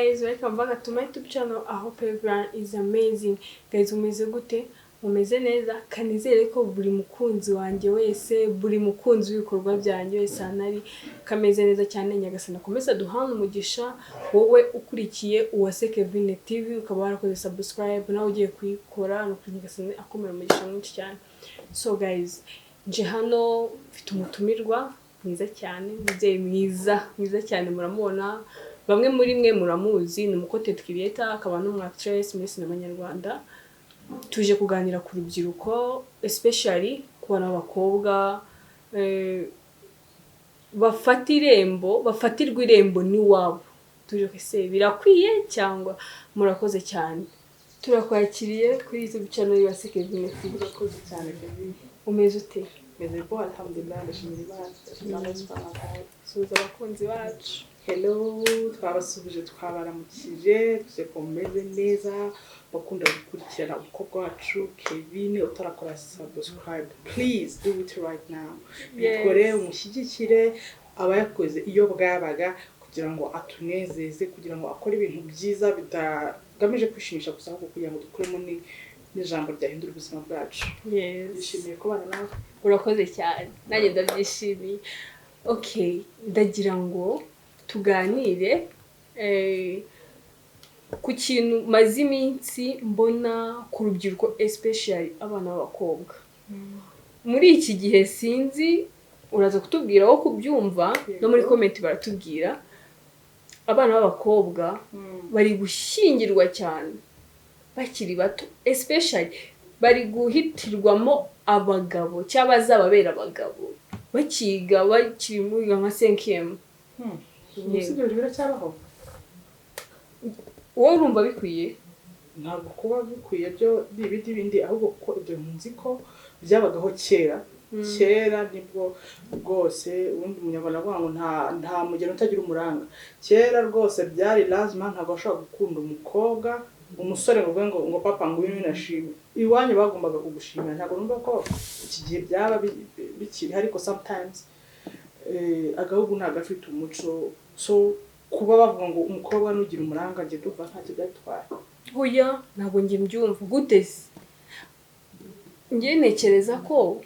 guys, welcome back to my YouTube channel. I hope everyone is amazing. Guys, umeze gute? Umeze neza? Kanizere ko buri mukunzi wanjye wese, buri mukunzi w'ibikorwa byanjye wese anari kameze neza cyane. Nyagasana komeza duhana umugisha wowe ukurikiye Uwase Kevin TV, ukaba warakoze subscribe nawe ugiye kuyikora no Nyagasana akomera umugisha mwinshi cyane. So guys, nje hano mfite umutumirwa mwiza cyane, muzeye mwiza cyane, muramubona bamwe muri mwe muramuzi, ni umucontent creator akaba n'umwactress muri sinema nyarwanda. Tuje kuganira ku rubyiruko, especially ku bana b'abakobwa bafatirwa irembo n'iwabo. Tuje kwese birakwiye cyangwa murakoze cyane. Turakwakiriye kuri YouTube channel ya Uwase Kevin TV. Murakoze cyane Kevin. Umeze ute? Meze bo alhamdulillah, ndashimira Imana Suza abakunzi bacu. Hello, twabasubije twabaramukije, tuje komeze neza, bakunda gukurikirana umukobwa wacu Kevin. Utarakora subscribe, please do it right now. Bikore umushyigikire abayakoze iyo bwabaga, kugira ngo atunezeze, kugira ngo akore ibintu byiza bidagamije kwishimisha gusa, ahubwo kugira ngo dukuremo n'ijambo ryahindura ubuzima bwacu. Nishimiye kubana nawe. Urakoze cyane, nanjye ndabyishimiye. Okay, ndagira ngo tuganire ku kintu maze iminsi mbona ku rubyiruko, especially abana b'abakobwa. Muri iki gihe sinzi, uraza kutubwira aho kubyumva, no muri comment baratubwira. Abana b'abakobwa bari gushyingirwa cyane bakiri bato, especially bari guhitirwamo abagabo cyangwa bazababera abagabo bakiga, bakiri muri nka 5e. Umusibyo biracyabaho. Wowe urumva bikwiye? Ntabwo kuba bikwiye byo bindi, ahubwo ko ibyo nzi ko byabagaho kera nibwo rwose. Ubundi umunyarwanda avuga ngo nta mugeni utagira umuranga. Kera rwose byari lazima, ntabwo bashobora gukunda umukobwa umusore ngo papa ngwino nashimye. Iwanyu bagombaga kugushimira. Ntabwo numva ko iki gihe byaba bikiri, ariko sometimes agahugu ntabwo afite umuco. So kuba bavuga ngo umukobwa nugira umuranga, nge duva ntacyo byatwaye. Oya, ntabwo nge mbyumva gute se. Nge nekereza ko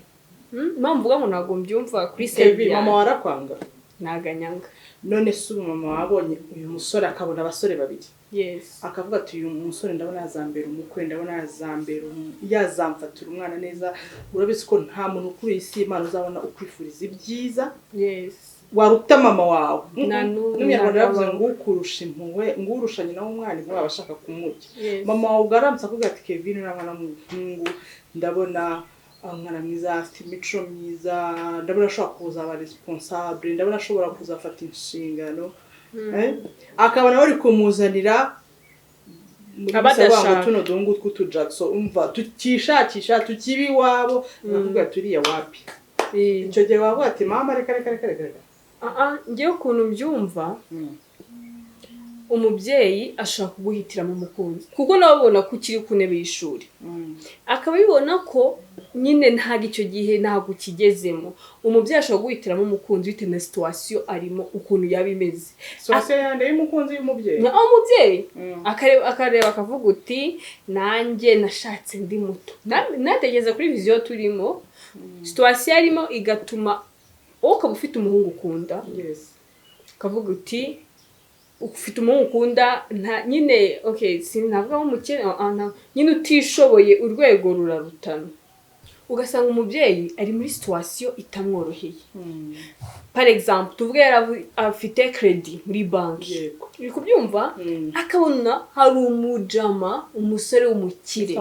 mpamvu ngo ntabwo mbyumva kuri Sevi. Mama warakwanga? Naganyanga. None se mama wabonye uyu musore akabona abasore babiri, yes, akavuga ati uyu musore ndabona yazambera umukwe, ndabona yazamfatira umwana neza. Urabizi ko nta muntu ukuri isi Imana uzabona ukwifuriza ibyiza, yes, waruta mama wawe. N'umunyarwanda yavuze ngo ukurusha impuhwe, ngo urusha nyina w'umwana ngo abashaka kumurya. Mama wawe ugaramutse akubwira ati Kevin n'umwana w'umuhungu, ndabona umwana mwiza, afite imico myiza, ndabona ashobora kuzaba responsable, ndabona ashobora kuzafata inshingano, akabona bari kumuzanira abadashaka tuno dungu tw'utujackso, umva tukishakisha tukibi wabo, nakubwira turiya wapi. Icyo gihe wavuga ati mama reka. Ngewe ukuntu mbyumva, umubyeyi ashaka kuguhitiramo umukunzi, kuko nababona ko ukiri ku ntebe y'ishuri, akaba bibona ko nyine ntabwo icyo gihe ntabwo kigezemo. Umubyeyi ashaka guhitiramo umukunzi bitewe na situation arimo, ukuntu yaba imeze. Situation yande y'umukunzi y'umubyeyi, umubyeyi akareba akavuga uti nanjye nashatse ndi muto, nategeza kuri vision turimo, situation arimo igatuma ukaba ufite umuhungu ukunda, kavuga uti ufite umuhungu ukunda, nyine okay, sinavuga nk'umukene, nyine utishoboye, urwego rurarutana. Ugasanga umubyeyi ari muri situation itamworoheye. Par exemple, tuvuge afite credit muri banki, uri kubyumva, akabona hari umujama, umusore w'umukire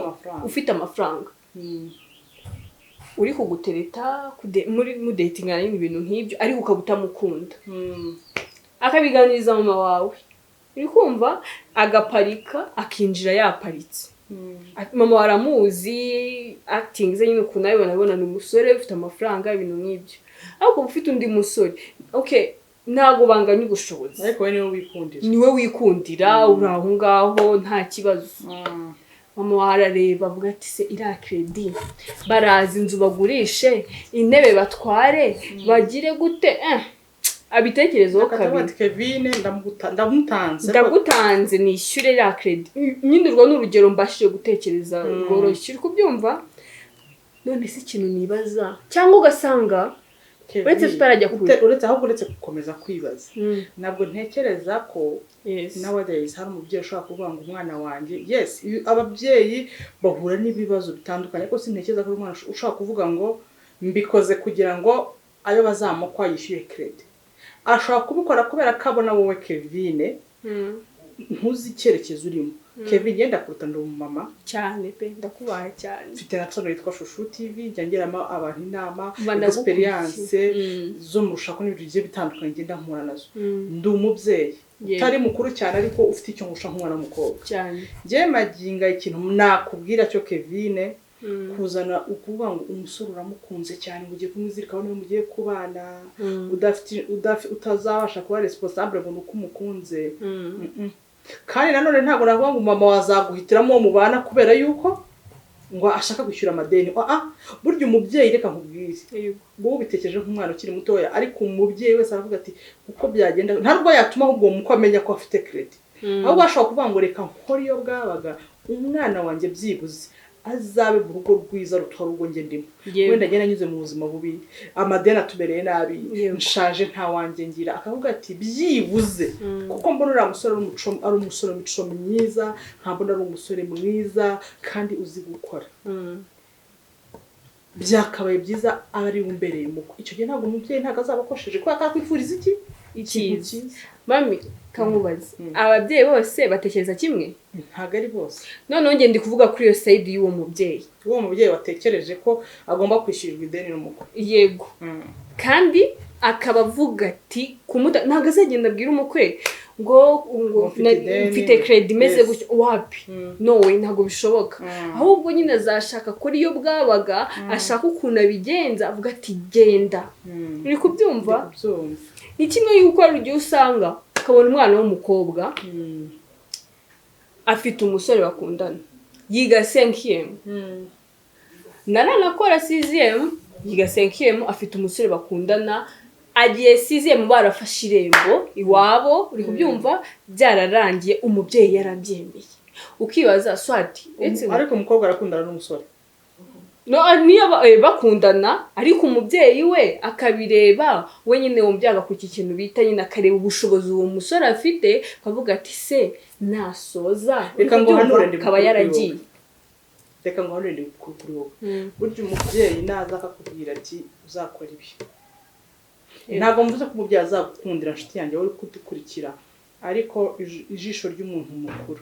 ufite amafaranga, uri kugutereta muri mudatingana n'ibintu nk'ibyo, ariko ukabutamukunda. Akabiganiriza mama wawe, uri kumva, agaparika akinjira yaparitse. Mama waramuzi, acting ze nyine ukuntu abibona ni umusore ufite amafaranga, ibintu nk'ibyo. Ariko ufite undi musore, okay, ntago banganya ubushobozi, ariko niwe wikundira, uri aho ngaho nta kibazo. Mama warareba avuga ati se iriya credit barazi inzu bagurishe, intebe batware, bagire gute, abitekerezaho kabiri ati Kevin ndagutanze nishyure ya credit nyine urwo n'urugero mbashije gutekereza rworoshye uri kubyumva none si ikintu nibaza cyangwa ugasanga uretse tutarajya kure uretse gukomeza kwibaza ntabwo ntekereza ko nowadays hari umubyeyi ushobora kuvuga ngo umwana wanjye yes ababyeyi bahura n'ibibazo bitandukanye ariko sintekereza ko umwana ushobora kuvuga ngo mbikoze kugira ngo ayo bazamukwa yishyuye credit ashobora kubikora kubera ko abona wowe Kevin ntuzi icyerekezo urimo Kevin yenda kuruta ndo mama cyane pe ndakubaha cyane mfite na channel yitwa Shushu TV njyangeramo abantu inama experience zo murushako n'ibintu bigiye bitandukanye ngenda nkura nazo ndi umubyeyi utari mukuru cyane ariko ufite icyo ngusha nk'umwana w'umukobwa cyane ngiye maginga ikintu nakubwira cyo Kevin kuzana ukuvuga ngo umusore uramukunze cyane ngo ugiye kumuzirikaho niba mugiye kubana utazabasha kuba responsable ngo nuko umukunze kandi nanone ntabwo navuga ngo mama wazaguhitiramo uwo mubana kubera yuko ngo ashaka gushyura amadeni burya umubyeyi reka nkubwire ngo ubitekereje nk'umwana ukiri mutoya ariko umubyeyi wese aravuga ati uko byagenda ntabwo yatuma ahubwo muko amenya ko afite credit ahubwo ashobora kuvuga ngo reka nkore iyo bwabaga umwana wanjye byibuze azabe mu rugo rwiza rutwara urwo nge ndimo wenda agenda anyuze mu buzima bubi amadeni atubereye nabi nshaje nta wanjye ngira akavuga ati byibuze kuko mbona uriya musore ari umusore w'imico myiza nkabona ari umusore mwiza kandi uzi gukora byakabaye byiza ari umbereye muko icyo gihe ntabwo umubyeyi ntabwo azabakosheje kuko akakwifuriza iki mami kamubaze ababyeyi bose batekereza kimwe ntago ari bose noneho nge ndi kuvuga kuri iyo side y'uwo mubyeyi watekereje ko agomba kwishyurirwa ideni n'umukwe yego kandi akaba avuga ati ntabwo azagenda abwira umukwe ngo mfite credit imeze gutyo wapi nowe ntabwo bishoboka ahubwo nyine azashaka kuri iyo bwabaga ashaka ukuntu abigenza avuga ati genda uri kubyumva ni kimwe yuko hari igihe usanga ukabona umwana w'umukobwa afite umusore bakundana yiga 5e naranakora 6e yiga 5e afite umusore bakundana agiye 6e barafashe irembo iwabo uri kubyumva byararangiye umubyeyi yarabyemeye ukibaza swati ariko umukobwa arakundana n'umusore niyo bakundana ariko umubyeyi we akabireba we nyine wumvyaga ku kintu bita nyine akareba ubushobozi uwo musore afite akavuga ati se nasoza reka ngo hanure ndi kaba yaragiye reka ngo hanure ndi kuri wowe burya umubyeyi naza akakubwira ati uzakora ibi ntabwo mvuze ko umubyeyi azagukundira nshuti yanjye wowe kudukurikira ariko ijisho ry'umuntu mukuru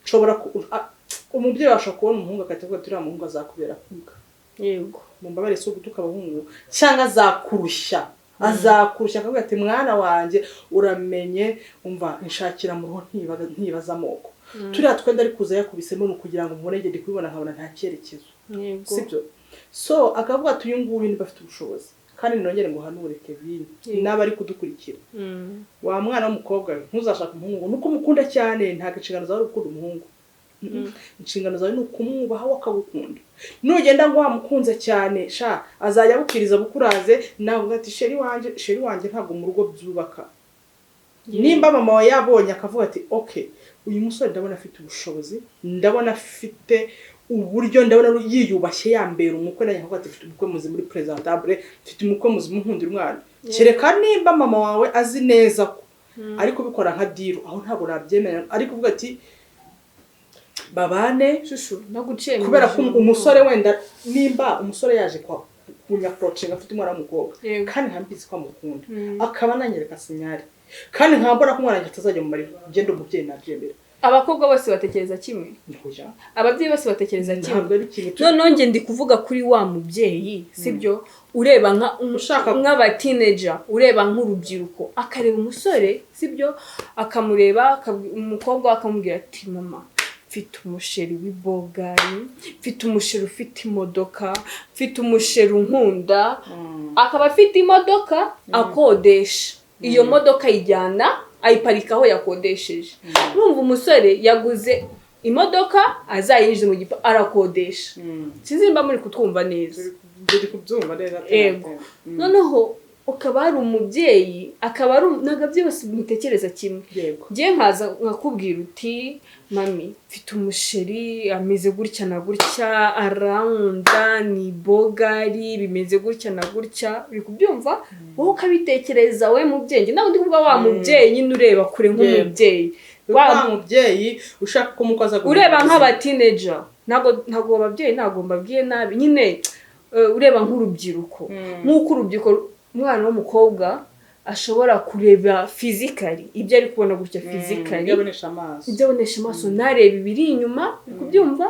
nshobora umubyeyi ashobora kubona umuhungu akavuga ati uriya muhungu azakubera kwiga yego mumbabare so gutuka abahungu cyangwa azakurusha akavuga ati mwana wanjye uramenye umva nshakira mu ruho ntibaza amoko turiya twenda ari kuza yakubisemo no kugira ngo mubone ngende kubibona nkabona nta cyerekezo sibyo so akavuga ati uyu nguyu ni bafite ubushobozi kandi nongere ngo hanure Kevin naba ari kudukurikira wa mwana w'umukobwa ntuzashaka umuhungu nuko umukunda cyane nta gacingano zawe gukunda umuhungu inshingano zawe nuko umwubaha wakagukunda nugenda ngo wamukunze cyane sha azajya bukiriza bukuraze navuga ati sheri wanje ntabwo mu rugo byubaka nimba mama wa yabonye akavuga ati okay uyu musore ndabona afite ubushobozi ndabona afite uburyo ndabona yiyubashye yambera umukwe naye akavuga ati afite umukwe muzi muri presentable afite umukwe muzi munkundira umwana kereka nimba mama wawe azi neza ko ariko bikora nka deal aho ntabwo nabyemera ariko uvuga ati babane shushu naguciye kubera ko umusore wenda nimba umusore yaje kwa kunyaproachinga afite umwana w'umukobwa kandi nkambizi ko amukunda akaba nanyereka sinyari kandi nkambona ko umwana atazajya mu marira genda umubyeyi nabyemera abakobwa bose batekereza kimwe ababyeyi bose batekereza kimwe none nge ndi kuvuga kuri wa mubyeyi sibyo ureba nk'aba teenager ureba nk'urubyiruko akareba umusore sibyo akamureba umukobwa akamubwira ati mama mfite umusheri w'ibogari mfite umusheri ufite imodoka mfite umusheri unkunda akaba afite imodoka akodesha iyo modoka ijyana ayiparika aho yakodesheje urumva umusore yaguze imodoka azayinjiza mu gipa arakodesha sinzi nimba muri kutwumva neza ndi kubyumva neza yego noneho ukaba ari umubyeyi akaba ari ntabwo byose mutekereza kimwe ngiye nkaza nkakubwira uti mami mfite umusheri ameze gutya na gutya arawunda ni bogari bimeze gutya na gutya uri kubyumva wowe ukabitekereza we mubyeyi nawe ndi kuvuga wa mubyeyi nyine ureba kure nk'umubyeyi wa mubyeyi ushaka ko umukoza ureba nk'abatineja ntabwo ababyeyi ntabwo mbabwiye nabi nyine ureba nk'urubyiruko nk'uko urubyiruko umwana w'umukobwa ashobora kureba physically ibyo ari kubona gutya physically ibyo abonesha amaso nareba ibiri inyuma kubyumva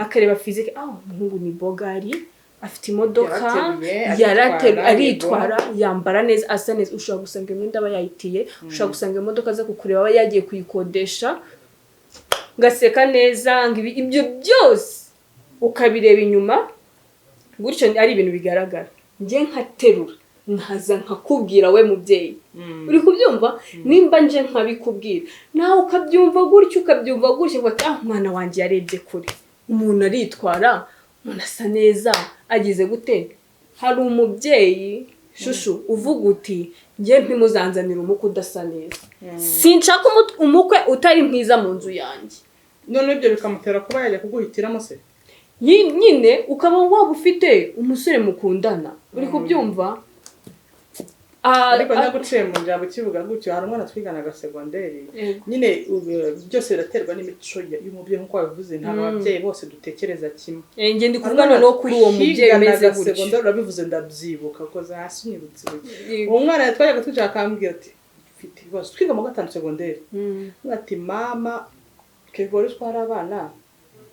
akareba physically umuhungu ni bogari afite imodoka aritwara yambara neza asa neza ushobora gusanga imyenda aba yayitiye ushobora gusanga imodoka zo kukureba aba yagiye kuyikodesha ngaseka neza ibyo byose ukabireba inyuma gutyo ari ibintu bigaragara njye nkaterura nkaza nkakubwira we mubyeyi uri kubyumva nimba nje nkabikubwira nawe ukabyumva gutyo ugati umwana wanjye yarebye kure umuntu aritwara umuntu asa neza agize gute hari umubyeyi shushu uvuga uti njye ntimuzanzanira umukwe udasa neza sinshaka umukwe utari mwiza mu nzu yanjye none ibyo bikamutera kuba yajya kuguhitiramo se nyine ukaba waba ufite umusore mukundana uri kubyumva ariko naguciye mu njambo kivuga gutyo hari umwana twiganaga segonderi nyine byose biraterwa n'imico y'umubyeyi nk'uko wabivuze ntabwo ababyeyi bose dutekereza kimwe njye ndi kuvuga noneho kuri uwo mubyeyi umeze gutyo segonderi urabivuze ndabyibuka ko hasi unyibutse uwo mwana twajyaga tujya akambwira ati ufite ibibazo twiga mu gatanu segonderi ati mama kevori twari abana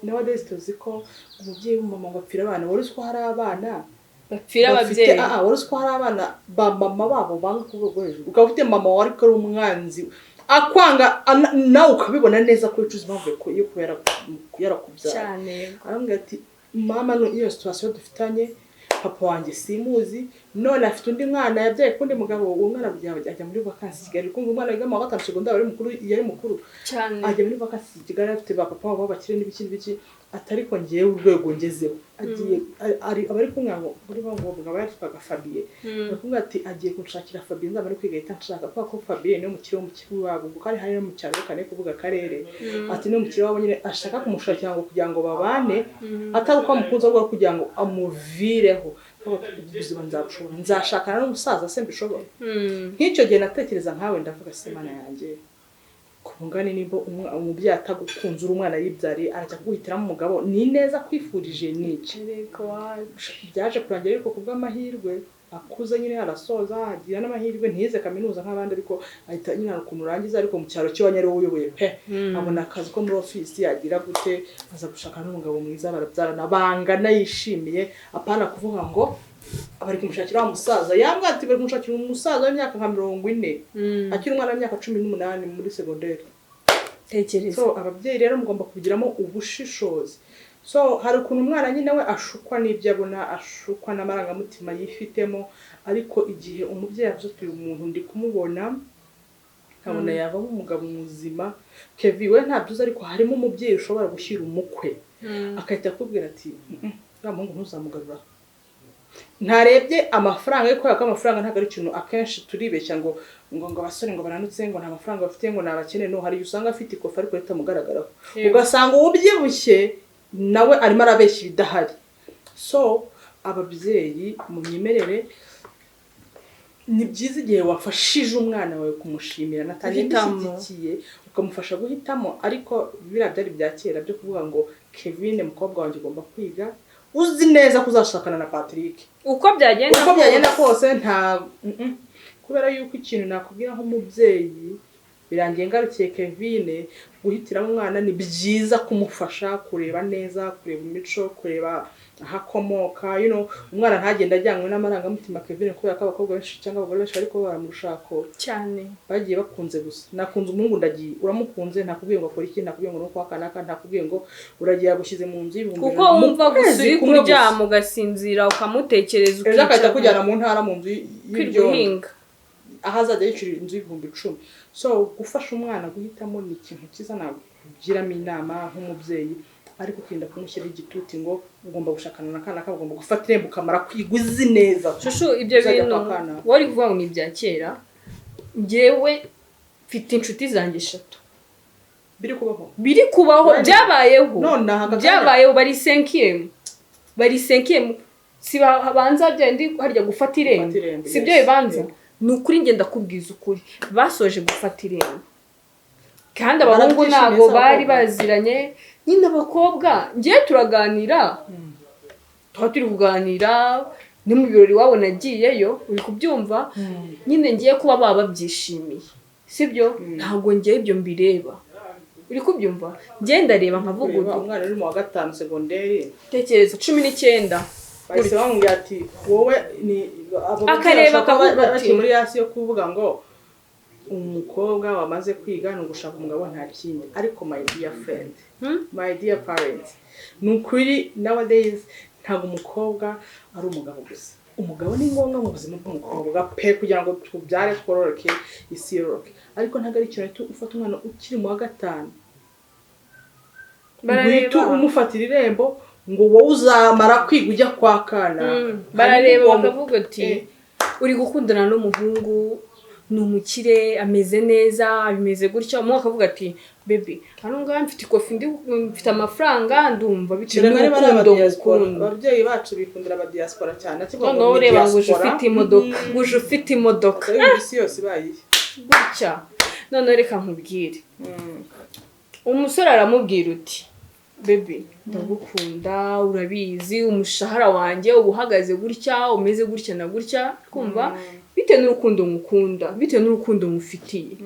nowadays tuzi ko umubyeyi w'umumama ngo apfira abana wari uzi ko hari abana bapfira ababyeyi wari uzi ko hari abana mama babo banga kuvuga hejuru ukaba ufite mama wari ko ari umwanzi akwanga nawe ukabibona neza ko wicuza impamvu yo yarakubyara cyane arambwira ati mama iyo situation dufitanye papa wanjye simuzi none afite undi mwana yabyaye kundi mugabo uwo mwana ajya muri vacances Kigali kumva umwana yiga mu gatanu segondari yari mukuru cyane ajya muri vacances Kigali afite ba papa babo bakire n'ibiki atariko ngiyewe urwego ngezeho agiye abari kumwango muri bango ngaba yatwaga Fabien bakumva ati agiye kunshakira Fabien ndaba ari kwiga itanshaka ko Fabien niyo mukire w'umukire wabo kuko ari hari mu cyaro kane kuvuga karere ati niyo mukire wabo nyine ashaka kumushakira ngo kugira ngo babane atari uko amukunze ahubwo kugira ngo amuvireho ubuzima nzabushobora nzashakana n'umusaza se mbishobora nk'icyo gihe natekereza nkawe ndavuga semana yanjye kumungane nimbo umubyeyi atagukunze uri umwana yibyariye arajya kuguhitiramo umugabo ni neza kwifurije niki byaje kurangira ariko kubw'amahirwe akuze nyine arasoza agira n'amahirwe ntize kaminuza nk'abandi ariko ahita nyine ukuntu urangiza ariko mu cyaro cyo wanyari uyoboye pe abona akazi ko muri office yagira gute aza gushaka n'umugabo mwiza barabyarana bangana yishimiye apana kuvuga ngo abari kumushakira wa musaza yambwati bari kumushakira umusaza w'imyaka nka 40 akiri umwana w'imyaka 18 muri segonderi tekereza so ababyeyi rero mugomba kugiramo ubushishozi so hari ukuntu umwana nyine we ashukwa n'ibyo abona ashukwa n'amarangamutima yifitemo ariko igihe umubyeyi avuze ati umuntu ndi kumubona nkabona yava nk'umugabo muzima Kevin we ntabyo ariko harimo umubyeyi ushobora gushyira umukwe akahita akubwira ati muhungu ntuzamugarura ntarebye amafaranga yo kubera ko amafaranga ntago ari ikintu akenshi turibeshya ngo abasore ngo baranutse ngo nta mafaranga bafite ngo nabakene no hari usanga afite ikofa ariko leta mugaragaraho ugasanga ubyibushye nawe arimo arabeshya ibidahari so ababyeyi mu myemerere ni byiza igihe wafashije umwana wawe kumushimira natagitikiye ukamufasha guhitamo ariko bira byari bya kera byo kuvuga ngo Kevin mukobwa wanjye ugomba kwiga uzi neza kuzashakana na Patrick uko byagenda kose nta kubera yuko ikintu nakubwira nk'umubyeyi birangiye ngarukiye Kevin guhitiramo umwana ni byiza kumufasha kureba neza kureba imico kureba ahakomoka umwana ntagenda ajyanywe n'amarangamutima Kevin kubera ko abakobwa benshi cyangwa abagore benshi ariko baramushako cyane bagiye bakunze gusa nakunze umuhungu ndagiye uramukunze ntakubwiye ngo akora iki ntakubwiye ngo nuko akanaka ntakubwiye ngo uragiye yagushyize mu nzu y'ibihumbi kuko umva gusa uri kuryama ugasinzira ukamutekereza ukicara akajya kujyana mu ntara mu nzu y'ibyondo ahazajya yicira inzu y'ibihumbi 10 so gufasha umwana guhitamo ni ikintu cyiza nagiramo inama nk'umubyeyi ariko ukirinda kumushyira igituti ngo ugomba gushakana na kana ugomba gufata irembo ukamara kwiga uzi neza. Shushu ibyo bintu wari kuvuga ngo ni ibya kera, njyewe mfite inshuti zanjye 3 biri kubaho byabayeho, byabayeho bari 5e si babanza byendi harya gufata irembo, si byo bibanza. Ni ukuri ngenda kubwiza ukuri basoje gufata irembo, kandi abahungu ntago bari baziranye. Nyine abakobwa ngiye turaganira, turi kuganira ni mu birori wabo nagiyeyo, uri kubyumva. Nyine ngiye kuba baba byishimiye, sibyo? Ntago ngiye ibyo mbireba, uri kubyumva. Ngenda reba nkavuga uti umwana uri mu wa 5 segonderi, tekereza 19 bahise bamubwira ati wowe ni akareba bati muri yasi yo kuvuga ngo umukobwa wamaze kwiga no gushaka umugabo nta kindi. Ariko my dear friend, my dear parents, nukuri nowadays ntabwo umukobwa ari umugabo gusa. Umugabo ni ngombwa mu buzima bw'umukobwa pe kugira ngo tubyare twororoke isi yororoke, ariko ntabwo ari ikintu ufata umwana ukiri mu wa 5 barareba umufatira irembo ngo wowe uzamara kwiga ujya kwa kana. Barareba bakavuga ati uri gukundana n'umuhungu, ni umukire, ameze neza, bimeze gutya. Umwe akavuga ati baby hano ngaho mfite ikofi mfite amafaranga ndumva bitewe n'urukundo gukunda. Ababyeyi bacu bikundira aba diaspora cyane, ati ngo no ureba ngo ufite imodoka, ngo ufite imodoka isi yose bayi gutya. None reka nkubwire, umusore aramubwira uti baby ndagukunda, urabizi umushahara wanjye ubuhagaze gutya, umeze gutya na gutya, kumva bitewe n'urukundo ngukunda, bitewe n'urukundo ngufitiye.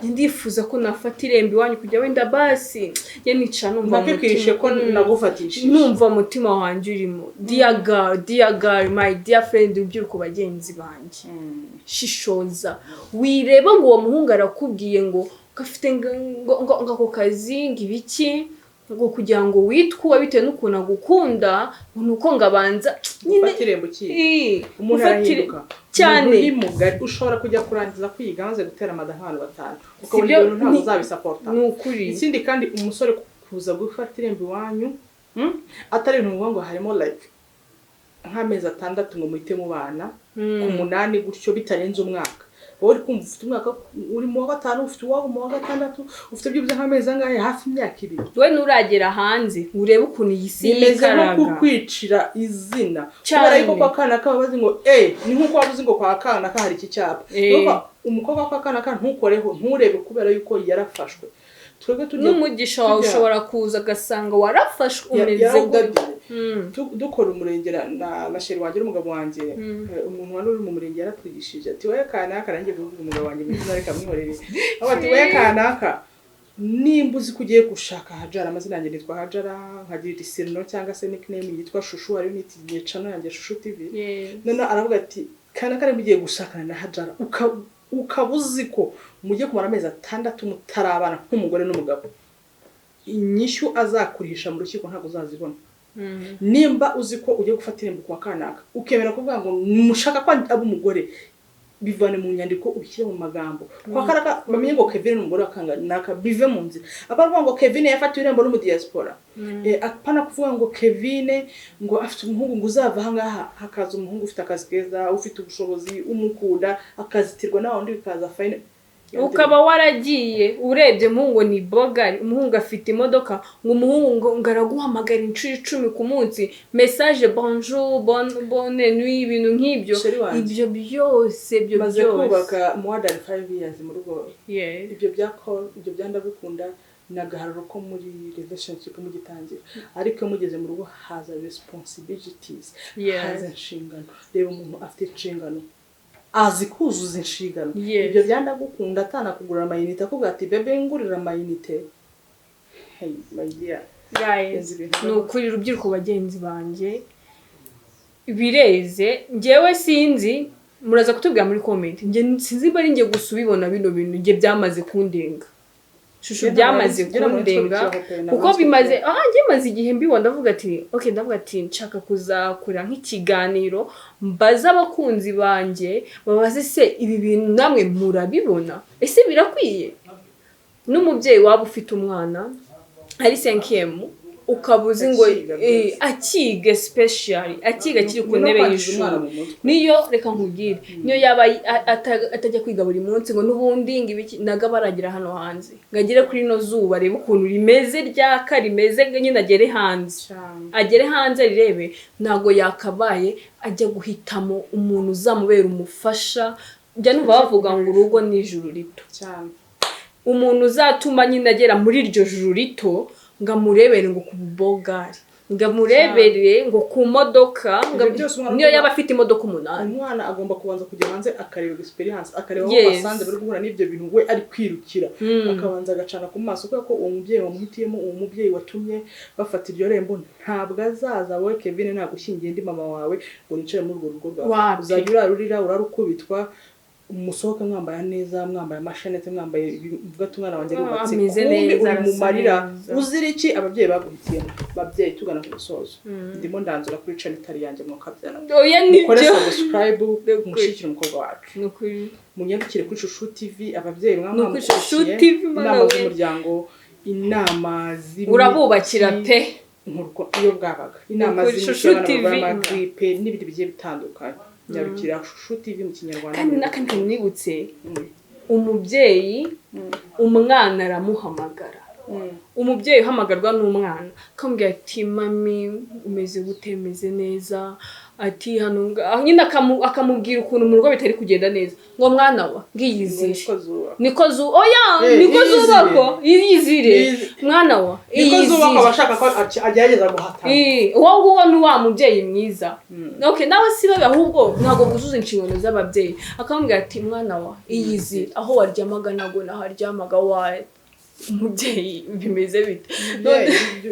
Ndifuza ko nafata irembo iwanyu kujya wenda basi nica numva mukikishe ko nagufatishije, numva umutima wanjye urimo. Dear girl, my dear friend, urubyiruko bagenzi banjye, shishoza wireba ngo uwo muhungu arakubwiye ngo gafite ngo ako kazi ngibiki ngo kugira ngo witwe bitewe n'ukuntu agukunda, nuko ngabanza nyine irembo umuntu arahinduka cyane. Ni mugari ushobora kujya kurangiza kwiga maze gutera amadahano 5 ukabona ibintu ntabwo uzabisupporta. Nukuri ikindi kandi umusore kuza gufata irembo iwanyu atari ibintu ngo harimo like nk'amezi 6 ngo muhite mu bana ku 8 gutyo bitarenze umwaka. Wowe kumva ufite umwaka uri mu wa 5 ufite uwawe mu wa 6 ufite byo nk'amezi angahe hafi imyaka 2. we nuragera hanze urebe ukuntu yisi yikaraga no kukwicira izina kubera yuko kwa kana kababazi ngo ni nkuko wabuze ngo kwa kana ka hari iki cyapa. Umukobwa kwa kana ka ntukoreho nturebe kubera yuko yarafashwe. Twebwe tujye n'umugisha wawe ushobora kuza gasanga warafashwe umeze gute. Dukora umurengera na sheri wanjye n'umugabo wanjye, umuntu wari uri mu murenge yaratwigishije ati we kana karangiye kuvuga umugabo wanjye mwiza reka mwihorere. Ati we kana nimbuzi kugiye gushaka Hajara, amazina yanjye nitwa Hajara, nkagira isirino cyangwa se nickname yitwa Shushu, ari nitiye channel yanjye Shushu TV. None aravuga ati kana kare mugiye gushakana na Hajara ukabuzi ko mujye kumara amezi 6 mutarabana nk'umugore n'umugabo, inyishu azakurihisha mu rukiko ntago uzazibona. Nimba uzi ko ugiye gufata irembo kwa kanaka ukemera kuvuga ngo mushaka ko aba umugore, bivane mu nyandiko ubishyire mu magambo. Kwa karaka bamenye ngo Kevin n'umugore akanga naka bive mu nzira. Abavuga ngo Kevin yafatiwe irembo no mu diaspora, apana kuvuga ngo Kevin ngo afite umuhungu ngo uzava hangaha hakaza umuhungu ufite akazi keza ufite ubushobozi umukunda akazitirwa naho ndi bikaza fine. Ukaba waragiye urebye muhungu ni bogari, umuhungu afite imodoka, ngo umuhungu ngaraguhamagara inshuro 10 ku munsi, message bonjour bonne nuit, ibintu nk'ibyo. Ibyo byose baze kubaka more than 5 years mu rugo. Ibyo ibyo byandagukunda nagaharuro ko muri relationship mu gitangira, ariko mugeze mu rugo haza responsibilities, haza inshingano. Reba umuntu afite inshingano azi kuzuza inshingano. Ibyo byandagukunda atana kugura amayinite akubwira ati bebe ngurira amayinite. Hey my dear guys, nukuri urubyiruko bagenzi banjye bireze. Ngewe sinzi, muraza kutubwira muri comment. Nge sinzi bari nge gusubibona bino bintu nge byamaze kundenga. Shushu byamaze kundenga kuko bimaze nge maze igihe mbibona ndavuga ati okay, ndavuga ati nshaka kuzakura nk'ikiganiro mbaza abakunzi banjye babaze se ibi bintu namwe murabibona, ese birakwiye? N'umubyeyi waba ufite umwana ari 5e ukabuzi ngo akiga specially akiga kiri ku ntebe y'ishuri niyo reka nkubwire niyo yaba atajya kwiga buri munsi ngo nubundi ngibiki naga baragira hano hanze ngagire kuri no zuba reba ukuntu rimeze ryaka rimeze nyine agere hanze rirebe ntago yakabaye ajya guhitamo umuntu uzamubera umufasha njya numva bavuga ngo urugo ni ijuru rito cyane umuntu uzatuma nyine agera muri iryo juru rito ngamurebere ngo ku bubogari ngamurebere ngo ku modoka niyo yaba afite imodoka 8 umwana agomba kubanza kujya hanze akareba experience akareba aho basanze bari guhura n'ibyo bintu we ari kwirukira akabanza agacana ku maso kuko uwo mubyeyi wamuhitiyemo uwo mubyeyi watumye bafata iryo rembo ntabwo azaza wowe Kevin nagushyingiye ndi mama wawe ngo nicare muri urwo rugo rwawe uzajya urarurira urarukubitwa umusohoka mwambaye neza mwambaye amashenete mwambaye bivuga tumwana wanjye rubatse uri mu marira uzira iki ababyeyi baguhitiyemo babyeyi tugana ku musozo ndimo ndanzura kuri channel itari yanjye mukabyana oya nibyo subscribe mushikira umukobwa wacu nukuri munyabikire kuri Shushu TV ababyeyi mwamwe Shushu TV inama z'umuryango inama z'ibintu urabubakira pe nkuruko iyo bwabaga inama z'imibano gripe n'ibindi bigiye bitandukanye nyarukira Shushu TV mu kinyarwanda kandi nakandi nibutse umubyeyi umwana aramuhamagara umubyeyi uhamagarwa n'umwana akambwira ati mami umeze gutemeze neza ati hano nyine akamubwira ukuntu mu rugo bitari kugenda neza ngo mwana wa ngiyizire niko zubako yizire mwana wa niko zubako abashaka ko agerageza guhatana wowe ni wa mubyeyi mwiza okay nawe si babe ahubwo ntago guzuza inshingano z'ababyeyi akambwira ati mwana wa iyizire aho waryamaga nago naharyamaga wawe umubyeyi bimeze bite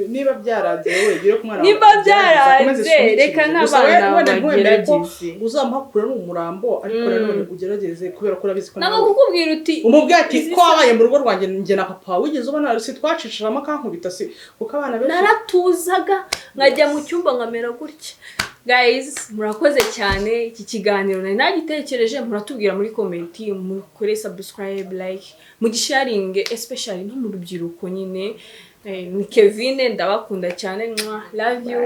niba byaraze wewe gire ku mwana niba byaraze reka n'abana bagerageze uzamuhakura n'umurambo ariko rero ugerageze kubera ko urabizi ko nabo kukubwira uti umubwira ati ko wabaye mu rugo rwanjye nge na papa wigeze ubona si twacishiramo kankubita si kuko abana benshi naratuzaga nkajya mu cyumba nkamera gutya guys murakoze cyane iki kiganiro nari nagitekereje muratubwira muri comment mukore subscribe like mugisharing especially no mu rubyiruko nyine ni Kevin ndabakunda cyane love you